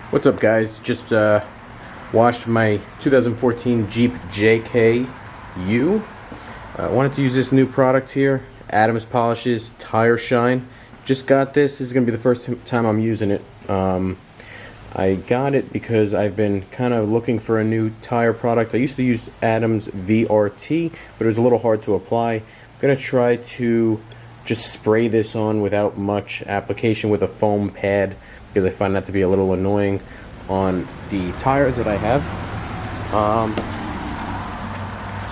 What's up, guys? Just washed my 2014 Jeep JK-U. Wanted to use this new product here, Adams Polishes Tire Shine. Just got this. This is going to be the first time I'm using it. I got it because I've been kind of looking for a new tire product. I used to use Adams VRT, but it was a little hard to apply. I'm going to try to just spray this on without much application with a foam pad, because I find that to be a little annoying on the tires that I have.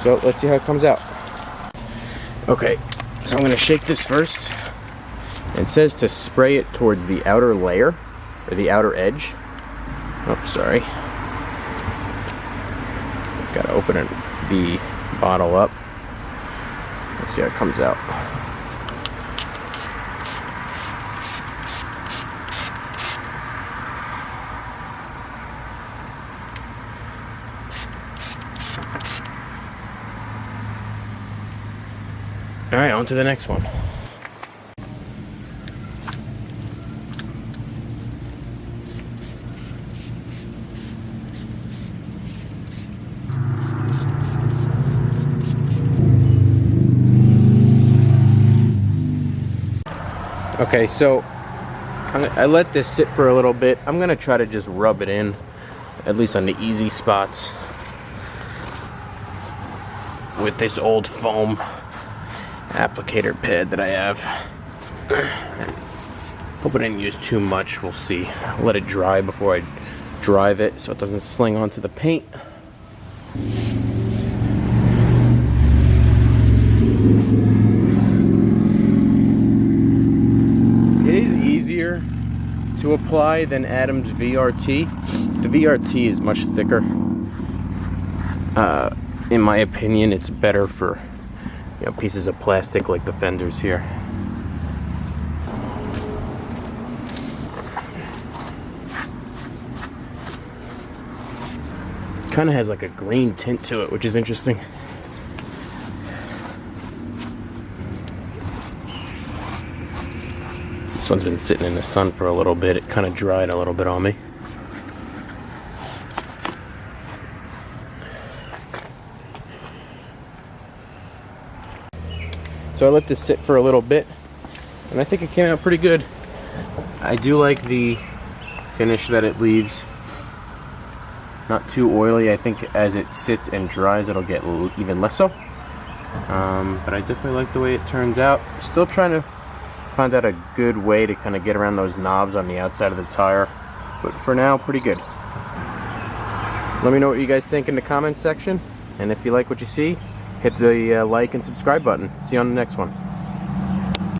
So let's see how it comes out. Okay, so I'm going to shake this first. It says to spray it towards the outer layer, or the outer edge. Oh, sorry. Got to open the bottle up. Let's see how it comes out. Alright, on to the next one. Okay, so I let this sit for a little bit. I'm going to try to just rub it in, at least on the easy spots, with this old foam applicator pad that I have. Hope I didn't use too much. We'll see. I'll let it dry before I drive it so it doesn't sling onto the paint. It is easier to apply than Adams VRT. The VRT is much thicker. In my opinion, it's better for pieces of plastic like the fenders here. Kind of has like a green tint to it, which is interesting. This one's been sitting in the sun for a little bit. It kind of dried a little bit on me. So I let this sit for a little bit, and I think it came out pretty good. I do like the finish that it leaves. Not too oily. I think as it sits and dries, it'll get even less so. But I definitely like the way it turns out. Still trying to find out a good way to kind of get around those knobs on the outside of the tire. But for now, pretty good. Let me know what you guys think in the comments section. And if you like what you see, hit the like and subscribe button. See you on the next one.